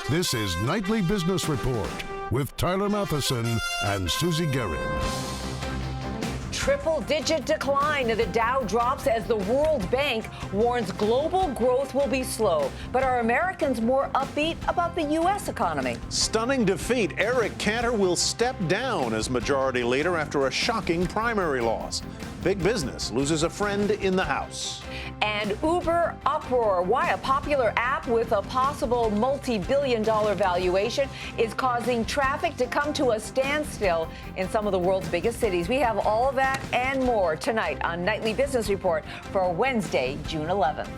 This is Nightly Business Report with Tyler Matheson and Susie Guerin. Triple-digit decline. The Dow drops as the World Bank warns global growth will be slow. But are Americans more upbeat about the U.S. economy? Stunning defeat. Eric Cantor will step down as majority leader after a shocking primary loss. Big business loses a friend in the House. And Uber uproar. Why a popular app with a possible multi-billion-dollar valuation is causing traffic to come to a standstill in some of the world's biggest cities. We have all of that and more tonight on Nightly Business Report for Wednesday, June 11th.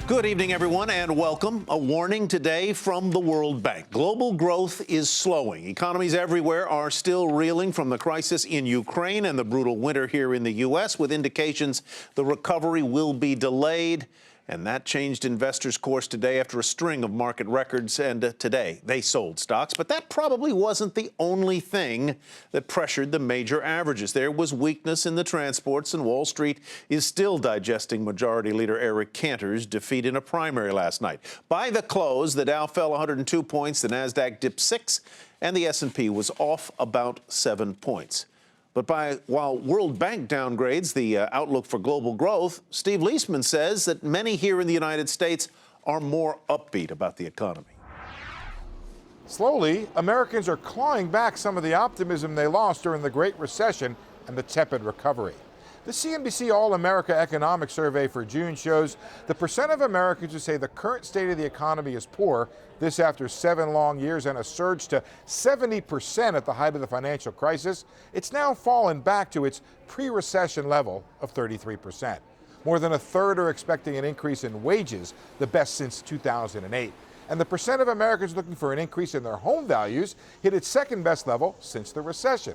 Good evening, everyone, and welcome. A warning today from the World Bank. Global growth is slowing. Economies everywhere are still reeling from the crisis in Ukraine and the brutal winter here in the U.S., with indications the recovery will be delayed. And that changed investors' course today after a string of market records. And today they sold stocks. But that probably wasn't the only thing that pressured the major averages. There was weakness in the transports, and Wall Street is still digesting Majority Leader Eric Cantor's defeat in a primary last night. By the close, the Dow fell 102 points, the Nasdaq dipped 6, and the S&P was off about 7 points. But while World Bank downgrades the outlook for global growth, Steve Leisman says that many here in the United States are more upbeat about the economy. Slowly, Americans are clawing back some of the optimism they lost during the Great Recession and the tepid recovery. The CNBC All-America Economic Survey for June shows the percent of Americans who say the current state of the economy is poor, this after 7 long years and a surge to 70% at the height of the financial crisis. It's now fallen back to its pre-recession level of 33%. More than a third are expecting an increase in wages, the best since 2008. And the percent of Americans looking for an increase in their home values hit its second best level since the recession.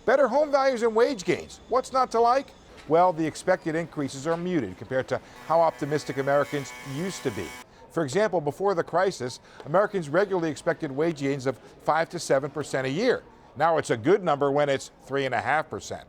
Better home values and wage gains. What's not to like? Well, the expected increases are muted compared to how optimistic Americans used to be. For example, before the crisis, Americans regularly expected wage gains of 5 to 7% a year. Now it's a good number when it's 3.5%.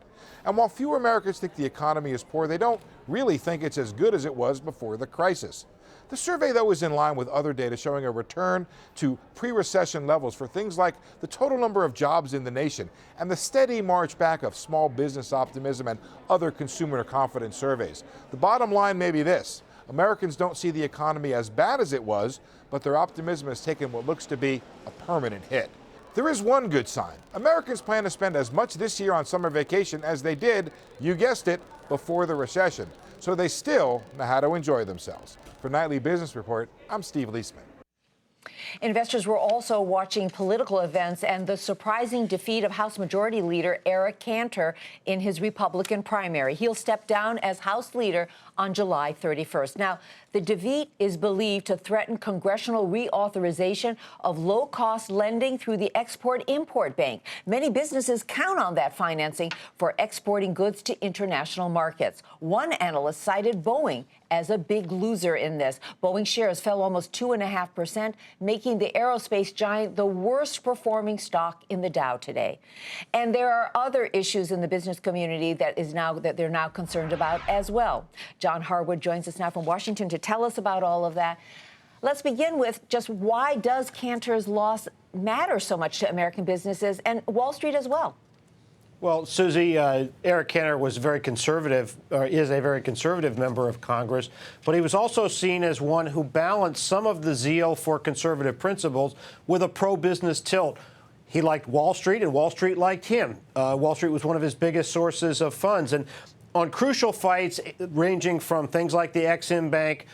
And while fewer Americans think the economy is poor, they don't really think it's as good as it was before the crisis. The survey, though, is in line with other data showing a return to pre-recession levels for things like the total number of jobs in the nation and the steady march back of small business optimism and other consumer confidence surveys. The bottom line may be this: Americans don't see the economy as bad as it was, but their optimism has taken what looks to be a permanent hit. There is one good sign. Americans plan to spend as much this year on summer vacation as they did, you guessed it, before the recession. So they still know how to enjoy themselves. For Nightly Business Report, I'm Steve Leisman. Investors were also watching political events and the surprising defeat of House Majority Leader Eric Cantor in his Republican primary. He'll step down as House Leader on July 31st. Now, the defeat is believed to threaten congressional reauthorization of low-cost lending through the Export-Import Bank. Many businesses count on that financing for exporting goods to international markets. One analyst cited Boeing as a big loser in this. Boeing shares fell almost 2.5%, making the aerospace giant the worst performing stock in the Dow today. And there are other issues in the business community that they're now concerned about as well. John Harwood joins us now from Washington to tell us about all of that. Let's begin with just why does Cantor's loss matter so much to American businesses and Wall Street as well? Well, Susie, Eric Cantor was very conservative, or is a very conservative member of Congress, but he was also seen as one who balanced some of the zeal for conservative principles with a pro-business tilt. He liked Wall Street, and Wall Street liked him. Wall Street was one of his biggest sources of funds. And on crucial fights ranging from things like the Ex-Im Bank,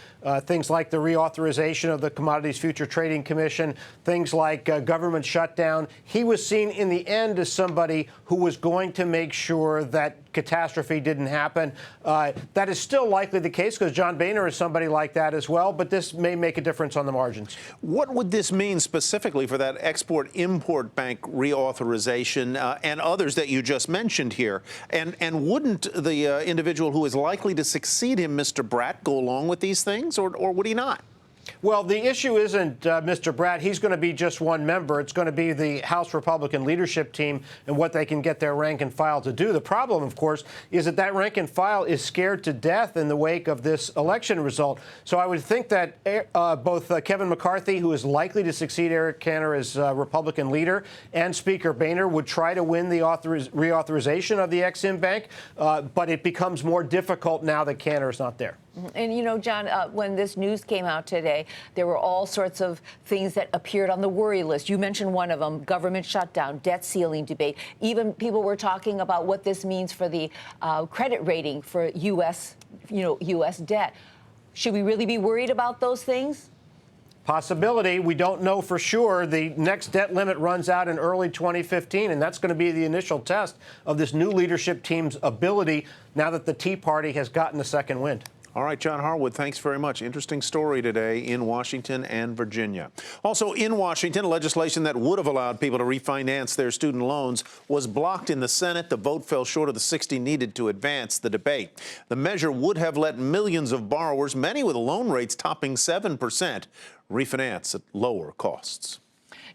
things like the reauthorization of the Commodities Future Trading Commission, things like government shutdown, he was seen in the end as somebody who was going to make sure that catastrophe didn't happen. That is still likely the case because John Boehner is somebody like that as well, but this may make a difference on the margins. What would this mean specifically for that Export-Import Bank reauthorization and others that you just mentioned here? And wouldn't the individual who is likely to succeed him, Mr. Bratt, go along with these things, or would he not? Well, the issue isn't Mr. Bratt. He's going to be just one member. It's going to be the House Republican leadership team and what they can get their rank and file to do. The problem, of course, is that rank and file is scared to death in the wake of this election result. So I would think that both Kevin McCarthy, who is likely to succeed Eric Cantor as Republican leader, and Speaker Boehner would try to win the reauthorization of the Exim Bank, but it becomes more difficult now that Cantor is not there. And, you know, John, when this news came out today, there were all sorts of things that appeared on the worry list. You mentioned one of them, government shutdown, debt ceiling debate. Even people were talking about what this means for the credit rating for U.S. debt. Should we really be worried about those things? Possibility. We don't know for sure. The next debt limit runs out in early 2015, and that's going to be the initial test of this new leadership team's ability now that the Tea Party has gotten a second wind. All right, John Harwood, thanks very much. Interesting story today in Washington and Virginia. Also in Washington, legislation that would have allowed people to refinance their student loans was blocked in the Senate. The vote fell short of the 60 needed to advance the debate. The measure would have let millions of borrowers, many with loan rates topping 7%, refinance at lower costs.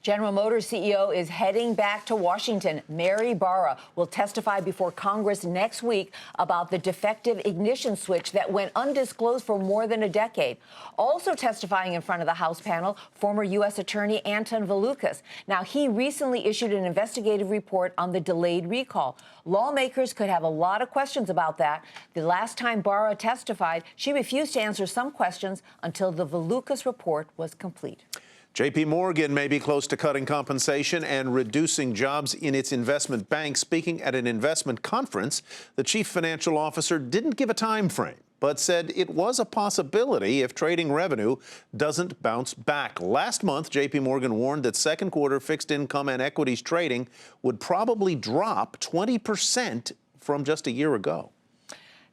General Motors CEO is heading back to Washington. Mary Barra will testify before Congress next week about the defective ignition switch that went undisclosed for more than a decade. Also testifying in front of the House panel, former U.S. Attorney Anton Valukas. Now, he recently issued an investigative report on the delayed recall. Lawmakers could have a lot of questions about that. The last time Barra testified, she refused to answer some questions until the Valukas report was complete. J.P. Morgan may be close to cutting compensation and reducing jobs in its investment bank. Speaking at an investment conference, the chief financial officer didn't give a time frame, but said it was a possibility if trading revenue doesn't bounce back. Last month, J.P. Morgan warned that second quarter fixed income and equities trading would probably drop 20% from just a year ago.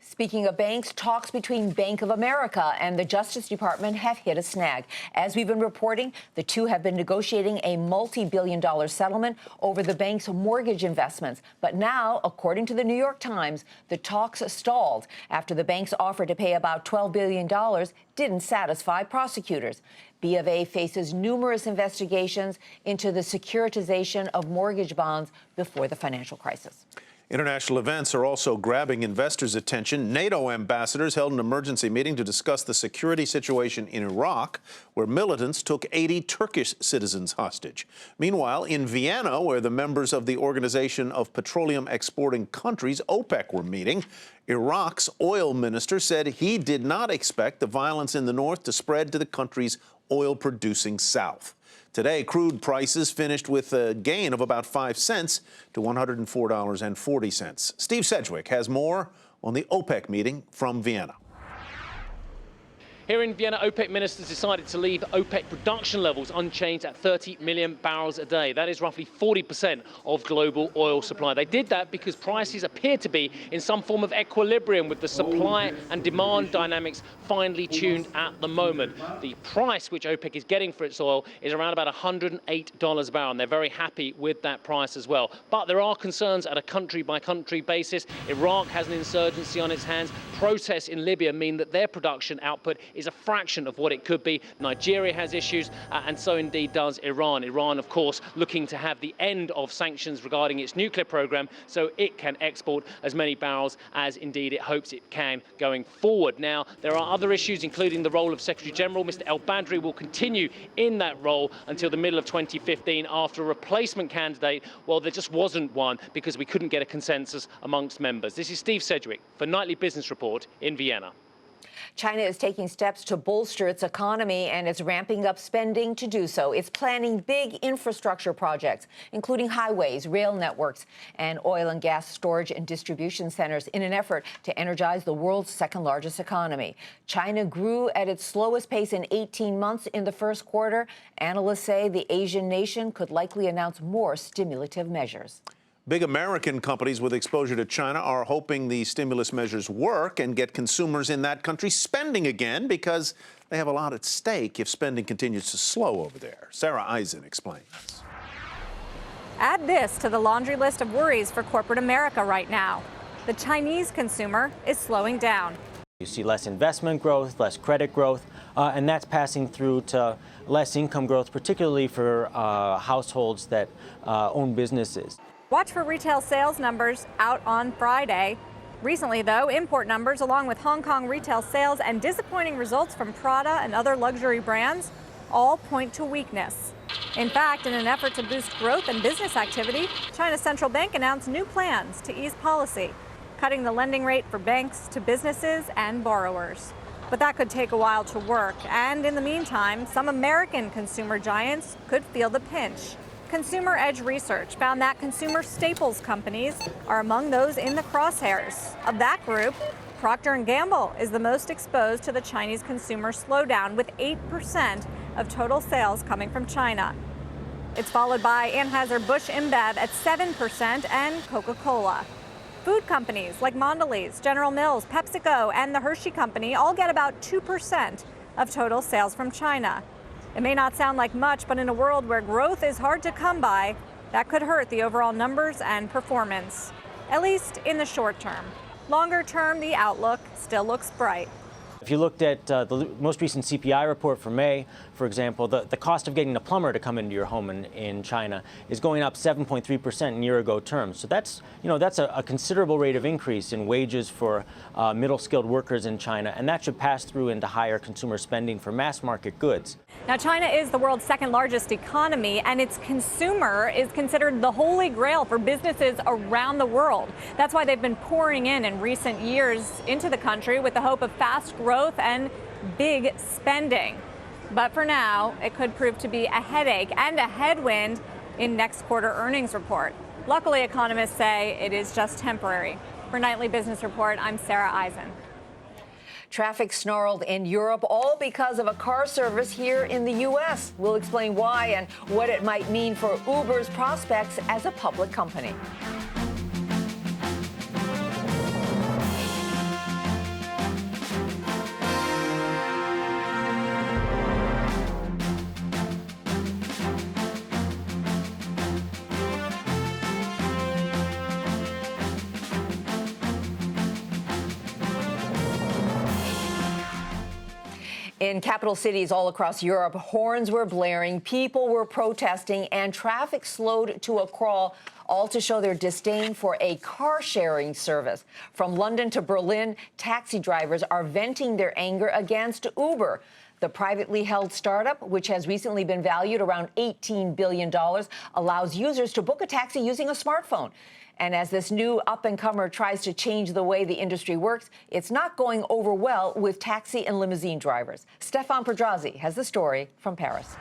Speaking of banks, talks between Bank of America and the Justice Department have hit a snag. As we've been reporting, the two have been negotiating a multi-billion-dollar settlement over the bank's mortgage investments. But now, according to the New York Times, the talks stalled after the bank's offer to pay about $12 billion didn't satisfy prosecutors. B of A faces numerous investigations into the securitization of mortgage bonds before the financial crisis. International events are also grabbing investors' attention. NATO ambassadors held an emergency meeting to discuss the security situation in Iraq, where militants took 80 Turkish citizens hostage. Meanwhile, in Vienna, where the members of the Organization of Petroleum Exporting Countries, OPEC, were meeting, Iraq's oil minister said he did not expect the violence in the north to spread to the country's oil-producing south. Today, crude prices finished with a gain of about 5 cents to $104.40. Steve Sedgwick has more on the OPEC meeting from Vienna. Here in Vienna, OPEC ministers decided to leave OPEC production levels unchanged at 30 million barrels a day. That is roughly 40% of global oil supply. They did that because prices appear to be in some form of equilibrium with the supply and demand dynamics finely tuned at the moment. The price which OPEC is getting for its oil is around about $108 a barrel, and they're very happy with that price as well. But there are concerns at a country-by-country basis. Iraq has an insurgency on its hands. Protests in Libya mean that their production output is a fraction of what it could be. Nigeria has issues, and so indeed does Iran. Iran, of course, looking to have the end of sanctions regarding its nuclear program so it can export as many barrels as indeed it hopes it can going forward. Now, there are other issues, including the role of Secretary General. Mr. El Badri will continue in that role until the middle of 2015 after a replacement candidate. Well, there just wasn't one because we couldn't get a consensus amongst members. This is Steve Sedgwick for Nightly Business Report in Vienna. China is taking steps to bolster its economy, and it's ramping up spending to do so. It's planning big infrastructure projects, including highways, rail networks, and oil and gas storage and distribution centers in an effort to energize the world's second-largest economy. China grew at its slowest pace in 18 months in the first quarter. Analysts say the Asian nation could likely announce more stimulative measures. Big American companies with exposure to China are hoping the stimulus measures work and get consumers in that country spending again because they have a lot at stake if spending continues to slow over there. Sarah Eisen explains. Add this to the laundry list of worries for corporate America right now. The Chinese consumer is slowing down. You see less investment growth, less credit growth. and that's passing through to less income growth, particularly for households that own businesses. Watch for retail sales numbers out on Friday. Recently, though, import numbers, along with Hong Kong retail sales and disappointing results from Prada and other luxury brands, all point to weakness. In fact, in an effort to boost growth and business activity, China's central bank announced new plans to ease policy, cutting the lending rate for banks to businesses and borrowers. But that could take a while to work, and in the meantime, some American consumer giants could feel the pinch. Consumer Edge research found that consumer staples companies are among those in the crosshairs. Of that group, Procter & Gamble is the most exposed to the Chinese consumer slowdown, with 8% of total sales coming from China. It's followed by Anheuser-Busch InBev at 7% and Coca-Cola. Food companies like Mondelez, General Mills, PepsiCo, and the Hershey Company all get about 2% of total sales from China. It may not sound like much, but in a world where growth is hard to come by, that could hurt the overall numbers and performance, at least in the short term. Longer term, the outlook still looks bright. If you looked at the most recent CPI report for May, for example, the cost of getting a plumber to come into your home in China is going up 7.3% in year-ago terms. So that's a considerable rate of increase in wages for middle-skilled workers in China, and that should pass through into higher consumer spending for mass-market goods. Now, China is the world's second largest economy, and its consumer is considered the holy grail for businesses around the world. That's why they've been pouring in recent years into the country with the hope of fast growth and big spending. But for now, it could prove to be a headache and a headwind in next quarter earnings report. Luckily, economists say it is just temporary. For Nightly Business Report, I'm Sarah Eisen. Traffic snarled in Europe, all because of a car service here in the U.S. We'll explain why and what it might mean for Uber's prospects as a public company. In capital cities all across Europe, horns were blaring, people were protesting, and traffic slowed to a crawl, all to show their disdain for a car-sharing service. From London to Berlin, taxi drivers are venting their anger against Uber. The privately held startup, which has recently been valued around $18 billion, allows users to book a taxi using a smartphone. And as this new up-and-comer tries to change the way the industry works, it's not going over well with taxi and limousine drivers. Stefan Pedrazi has the story from Paris.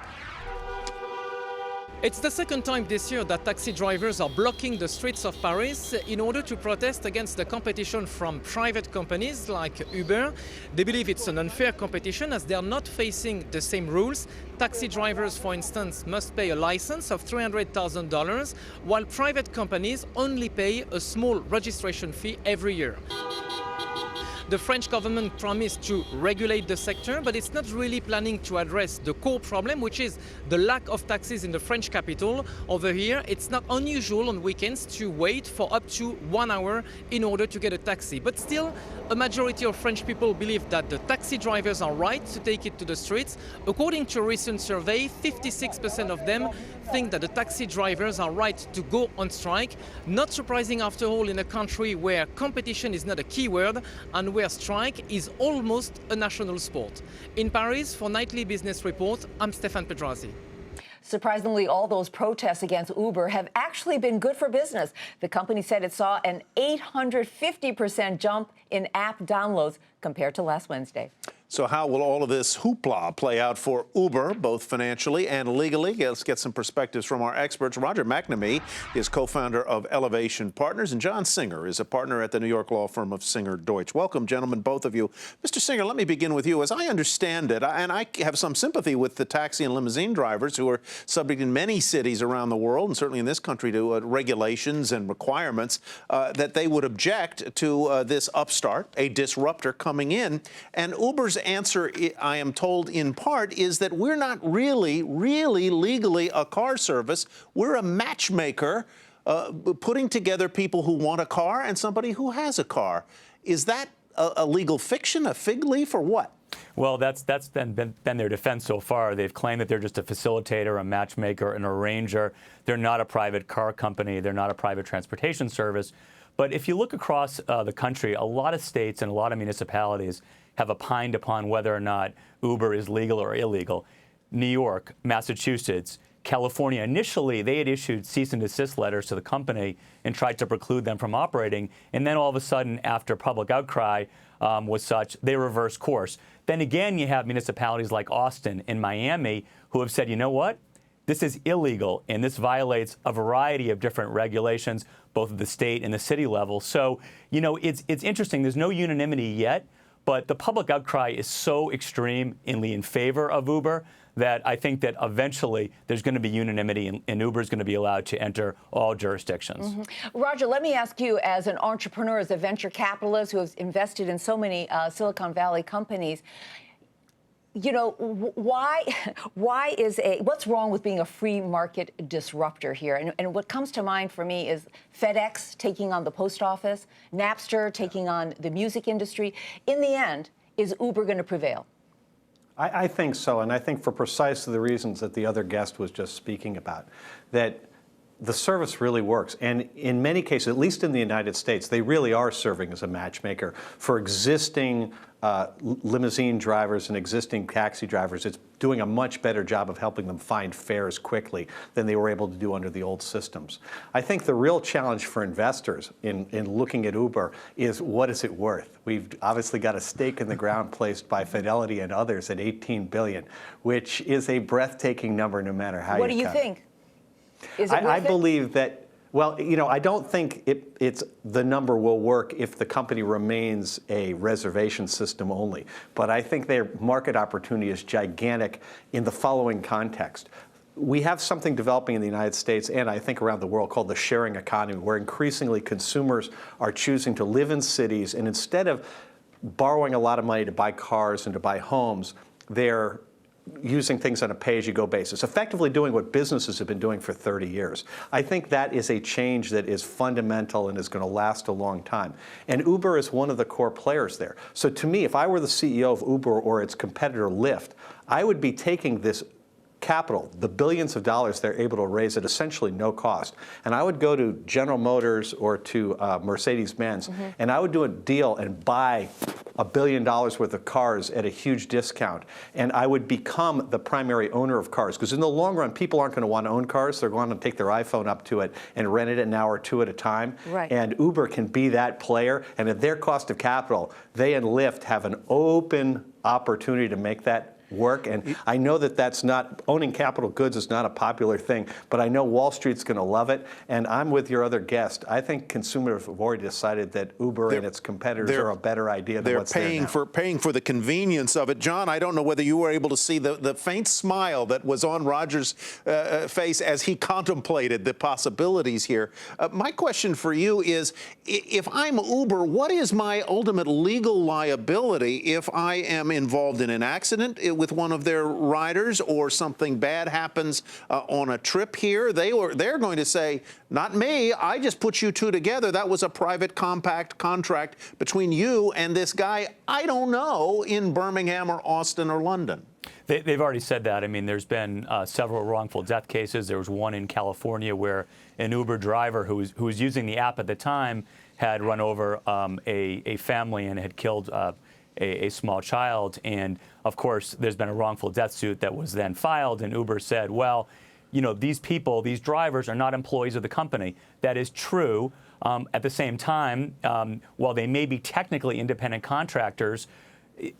It's the second time this year that taxi drivers are blocking the streets of Paris in order to protest against the competition from private companies like Uber. They believe it's an unfair competition as they are not facing the same rules. Taxi drivers, for instance, must pay a license of $300,000, while private companies only pay a small registration fee every year. The French government promised to regulate the sector, but it's not really planning to address the core problem, which is the lack of taxis in the French capital. Over here, it's not unusual on weekends to wait for up to 1 hour in order to get a taxi. But still, a majority of French people believe that the taxi drivers are right to take it to the streets. According to a recent survey, 56% of them think that the taxi drivers are right to go on strike. Not surprising after all in a country where competition is not a key word and where strike is almost a national sport. In Paris, for Nightly Business Report, I'm Stefan Pedrazi. Surprisingly, all those protests against Uber have actually been good for business. The company said it saw an 850% jump in app downloads compared to last Wednesday. So how will all of this hoopla play out for Uber, both financially and legally? Let's get some perspectives from our experts. Roger McNamee is co-founder of Elevation Partners, and John Singer is a partner at the New York law firm of Singer Deutsch. Welcome, gentlemen, both of you. Mr. Singer, let me begin with you. As I understand it, and I have some sympathy with the taxi and limousine drivers who are subject in many cities around the world, and certainly in this country, to regulations and requirements, that they would object to this upstart, a disruptor coming in. And Uber's answer, I am told in part, is that we're not really legally a car service. We're a matchmaker putting together people who want a car and somebody who has a car. Is that a legal fiction, a fig leaf, or what? Well, that's been their defense so far. They've claimed that they're just a facilitator, a matchmaker, an arranger. They're not a private car company. They're not a private transportation service. But if you look across the country, a lot of states and a lot of municipalities have opined upon whether or not Uber is legal or illegal. New York, Massachusetts, California, initially they had issued cease and desist letters to the company and tried to preclude them from operating. And then all of a sudden, after public outcry was such, they reversed course. Then again, you have municipalities like Austin and Miami who have said, you know what? This is illegal, and this violates a variety of different regulations, both at the state and the city level. So, you know, it's interesting. There's no unanimity yet, but the public outcry is so extremely in favor of Uber that I think that eventually there's going to be unanimity and Uber is going to be allowed to enter all jurisdictions. Roger, let me ask you, as an entrepreneur, as a venture capitalist who has invested in so many Silicon Valley companies, you know, what's wrong with being a free market disruptor here? And what comes to mind for me is FedEx taking on the post office, Napster taking on the music industry. In the end, is Uber going to prevail? I think so, and I think for precisely the reasons that the other guest was just speaking about, that the service really works. And in many cases, at least in the United States, they really are serving as a matchmaker for existing limousine drivers and existing taxi drivers. It's doing a much better job of helping them find fares quickly than they were able to do under the old systems. I think the real challenge for investors in looking at Uber is, what is it worth? We've obviously got a stake in the ground placed by Fidelity and others at $18 billion, which is a breathtaking number no matter how you count it. What do you think? Is it worth I believe that, well, you know, I don't think the number will work if the company remains a reservation system only. But I think their market opportunity is gigantic in the following context. We have something developing in the United States and I think around the world called the sharing economy, where increasingly consumers are choosing to live in cities, and instead of borrowing a lot of money to buy cars and to buy homes, they're using things on a pay-as-you-go basis, effectively doing what businesses have been doing for 30 years. I think that is a change that is fundamental and is going to last a long time. And Uber is one of the core players there. So to me, if I were the CEO of Uber or its competitor Lyft, I would be taking this capital, the billions of dollars they're able to raise at essentially no cost, and I would go to General Motors or to Mercedes-Benz, and I would do a deal and buy $1 billion worth of cars at a huge discount, and I would become the primary owner of cars, because in the long run, people aren't going to want to own cars. They're going to take their iPhone up to it and rent it an hour or two at a time. Right. And Uber can be that player, and at their cost of capital, they and Lyft have an open opportunity to make that work. And I know that that's not, owning capital goods is not a popular thing, but I know Wall Street's going to love it. And I'm with your other guest. I think consumers have already decided that Uber and its competitors are a better idea than what's there now. They're paying for the convenience of it. John, I don't know whether you were able to see the faint smile that was on Roger's face as he contemplated the possibilities here. My question for you is, if I'm Uber, what is my ultimate legal liability if I am involved in an accident with one of their riders, or something bad happens on a trip here? They're going to say, not me, I just put you two together. That was a private contract between you and this guy, I don't know, in Birmingham or Austin or London. They've already said that. I mean, there's been several wrongful death cases. There was one in California where an Uber driver who was using the app at the time had run over a family and had killed a small child. And of course, there's been a wrongful death suit that was then filed, and Uber said, well, you know, these people, these drivers are not employees of the company. That is true. At the same time, while they may be technically independent contractors,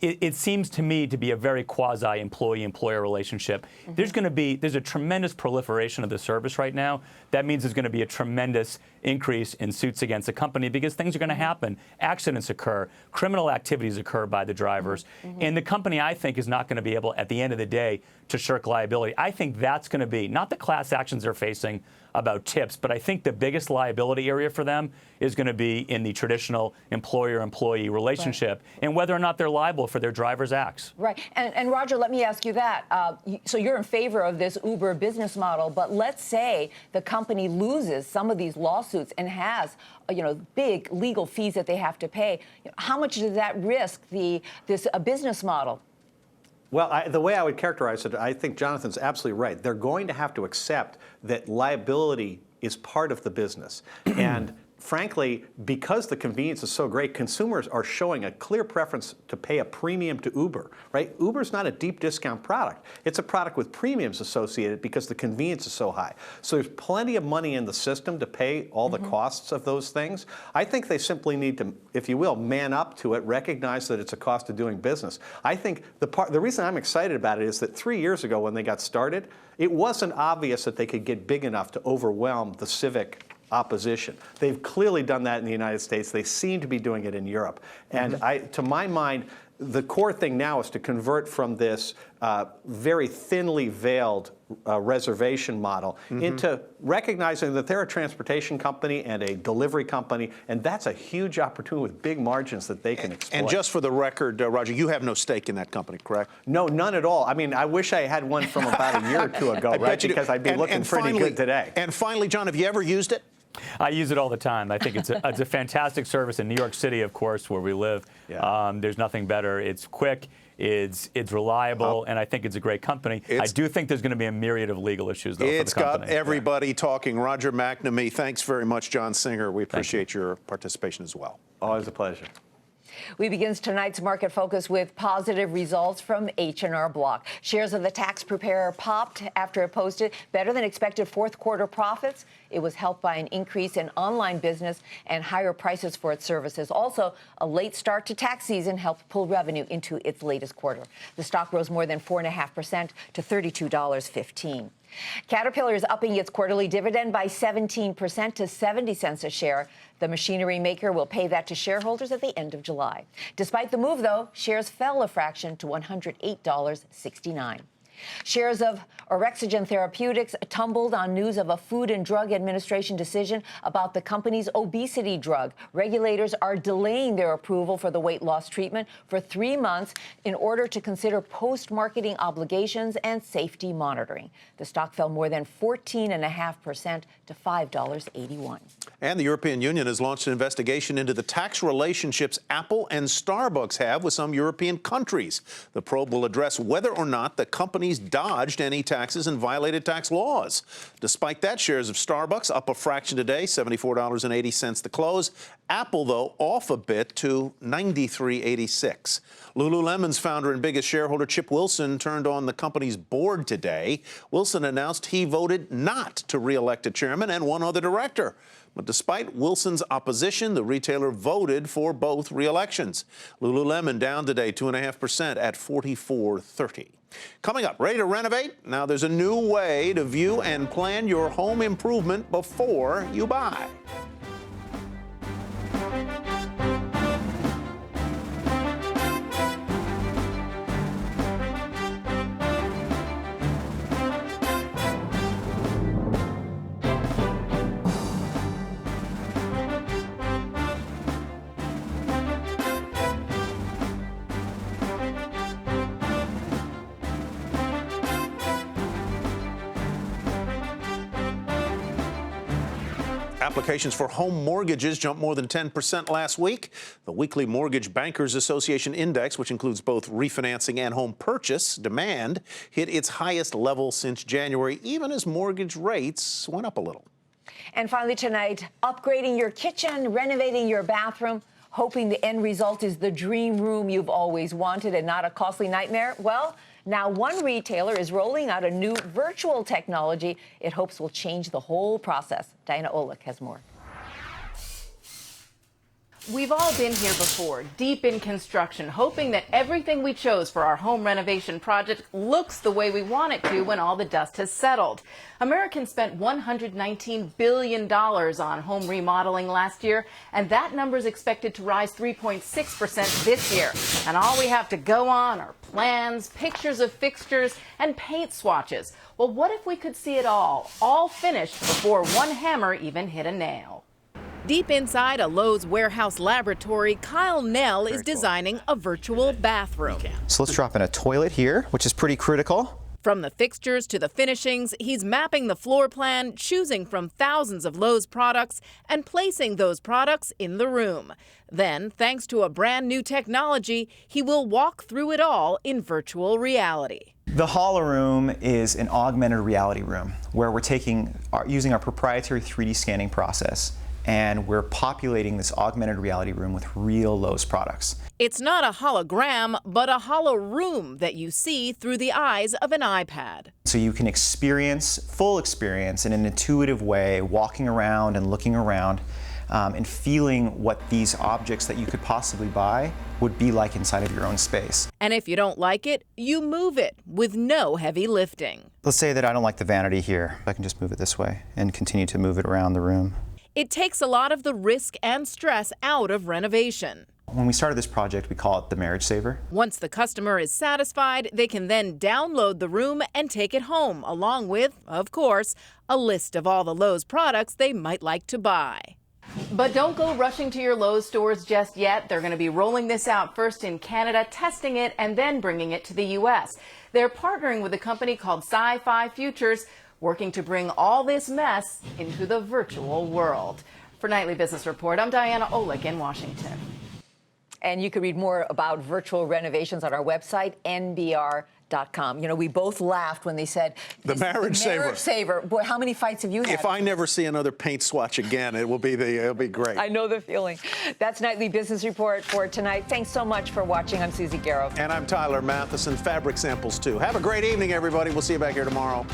it seems to me to be a very quasi-employee-employer relationship. There's a tremendous proliferation of the service right now. That means there's going to be a tremendous increase in suits against the company, because things are going to happen. Accidents occur, criminal activities occur by the drivers, and the company, I think, is not going to be able, at the end of the day, to shirk liability. I think that's going to be not the class actions they're facing about tips, but I think the biggest liability area for them is going to be in the traditional employer-employee relationship and whether or not they're liable for their driver's acts. Right. And Roger, let me ask you that. So you're in favor of this Uber business model, but let's say the company loses some of these lawsuits and has, big legal fees that they have to pay. How much does that risk this business model? Well, the way I would characterize it, I think Jonathan's absolutely right. They're going to have to accept that liability is part of the business. And frankly, because the convenience is so great, consumers are showing a clear preference to pay a premium to Uber, right? Uber's not a deep discount product. It's a product with premiums associated because the convenience is so high. So there's plenty of money in the system to pay all the costs of those things. I think they simply need to, if you will, man up to it, recognize that it's a cost of doing business. I think the reason I'm excited about it is that 3 years ago when they got started, it wasn't obvious that they could get big enough to overwhelm the civic opposition. They've clearly done that in the United States. They seem to be doing it in Europe. And to my mind, the core thing now is to convert from this very thinly veiled reservation model into recognizing that they're a transportation company and a delivery company, and that's a huge opportunity with big margins that they can exploit. And just for the record, Roger, you have no stake in that company, correct? No, none at all. I mean, I wish I had one from about a year or two ago, right? Because I'd be looking pretty good today. And finally, John, have you ever used it? I use it all the time. I think it's a fantastic service in New York City, of course, where we live. Yeah. There's nothing better. It's quick, it's reliable, and I think it's a great company. I do think there's going to be a myriad of legal issues, though, for the company. It's got everybody talking. Roger McNamee, thanks very much. John Singer, we appreciate your participation as well. Always a pleasure. We begin tonight's market focus with positive results from H&R Block. Shares of the tax preparer popped after it posted better than expected fourth quarter profits. It was helped by an increase in online business and higher prices for its services. Also, a late start to tax season helped pull revenue into its latest quarter. The stock rose more than 4.5% to $32.15. Caterpillar is upping its quarterly dividend by 17% to 70 cents a share. The machinery maker will pay that to shareholders at the end of July. Despite the move, though, shares fell a fraction to $108.69. Shares of Orexigen Therapeutics tumbled on news of a Food and Drug Administration decision about the company's obesity drug. Regulators are delaying their approval for the weight loss treatment for 3 months in order to consider post-marketing obligations and safety monitoring. The stock fell more than 14.5% to $5.81. And the European Union has launched an investigation into the tax relationships Apple and Starbucks have with some European countries. The probe will address whether or not the companies dodged any taxes and violated tax laws. Despite that, shares of Starbucks up a fraction today, $74.80 to close. Apple, though, off a bit to $93.86. Lululemon's founder and biggest shareholder, Chip Wilson, turned on the company's board today. Wilson announced he voted not to re-elect a chairman and one other director. But despite Wilson's opposition, the retailer voted for both re-elections. Lululemon down today 2.5% at $44.30. Coming up, ready to renovate? Now there's a new way to view and plan your home improvement before you buy. Applications for home mortgages jumped more than 10% last week. The weekly Mortgage Bankers Association Index, which includes both refinancing and home purchase demand, hit its highest level since January, even as mortgage rates went up a little. And finally tonight, upgrading your kitchen, renovating your bathroom, hoping the end result is the dream room you've always wanted and not a costly nightmare? Well, now one retailer is rolling out a new virtual technology it hopes will change the whole process. Diana Olick has more. We've all been here before, deep in construction, hoping that everything we chose for our home renovation project looks the way we want it to when all the dust has settled. Americans spent $119 billion on home remodeling last year, and that number is expected to rise 3.6% this year. And all we have to go on are plans, pictures of fixtures, and paint swatches. Well, what if we could see it all finished before one hammer even hit a nail? Deep inside a Lowe's warehouse laboratory, Kyle Nell is designing a virtual bathroom. So let's drop in a toilet here, which is pretty critical. From the fixtures to the finishings, he's mapping the floor plan, choosing from thousands of Lowe's products and placing those products in the room. Then, thanks to a brand new technology, he will walk through it all in virtual reality. The Holo Room is an augmented reality room where we're using our proprietary 3D scanning process, and we're populating this augmented reality room with real Lowe's products. It's not a hologram, but a holo room that you see through the eyes of an iPad. So you can experience, full experience in an intuitive way, walking around and looking around and feeling what these objects that you could possibly buy would be like inside of your own space. And if you don't like it, you move it with no heavy lifting. Let's say that I don't like the vanity here. I can just move it this way and continue to move it around the room. It takes a lot of the risk and stress out of renovation. When we started this project, we call it the Marriage Saver. Once the customer is satisfied, they can then download the room and take it home, along with, of course, a list of all the Lowe's products they might like to buy. But don't go rushing to your Lowe's stores just yet. They're going to be rolling this out first in Canada, testing it, and then bringing it to the U.S. They're partnering with a company called Sci-Fi Futures, working to bring all this mess into the virtual world. For Nightly Business Report, I'm Diana Olick in Washington. And you can read more about virtual renovations on our website, nbr.com. You know, we both laughed when they said the marriage saver. Marriage saver. Boy, how many fights have you had? If I never see another paint swatch again, it'll be great. I know the feeling. That's Nightly Business Report for tonight. Thanks so much for watching. I'm Susie Garrow. And I'm Tyler Matheson. Fabric samples too. Have a great evening, everybody. We'll see you back here tomorrow.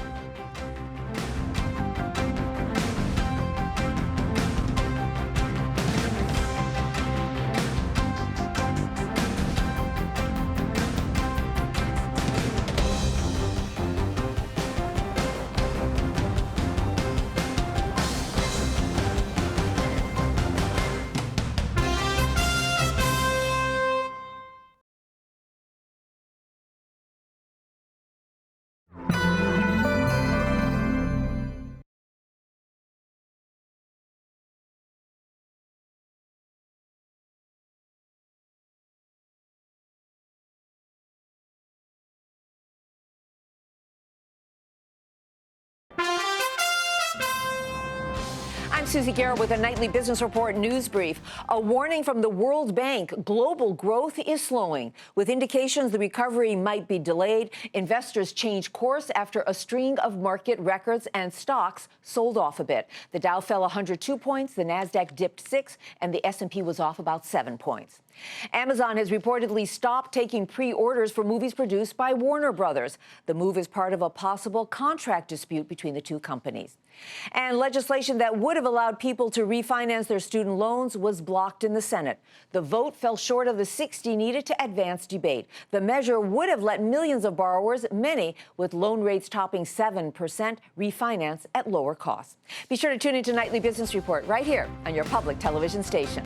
I'm Susie Garrow with a Nightly Business Report news brief. A warning from the World Bank. Global growth is slowing. With indications the recovery might be delayed, investors change course after a string of market records and stocks sold off a bit. The Dow fell 102 points, the Nasdaq dipped 6, and the S&P was off about 7 points. Amazon has reportedly stopped taking pre-orders for movies produced by Warner Brothers. The move is part of a possible contract dispute between the two companies. And legislation that would have allowed people to refinance their student loans was blocked in the Senate. The vote fell short of the 60 needed to advance debate. The measure would have let millions of borrowers, many with loan rates topping 7%, refinance at lower costs. Be sure to tune into Nightly Business Report right here on your public television station.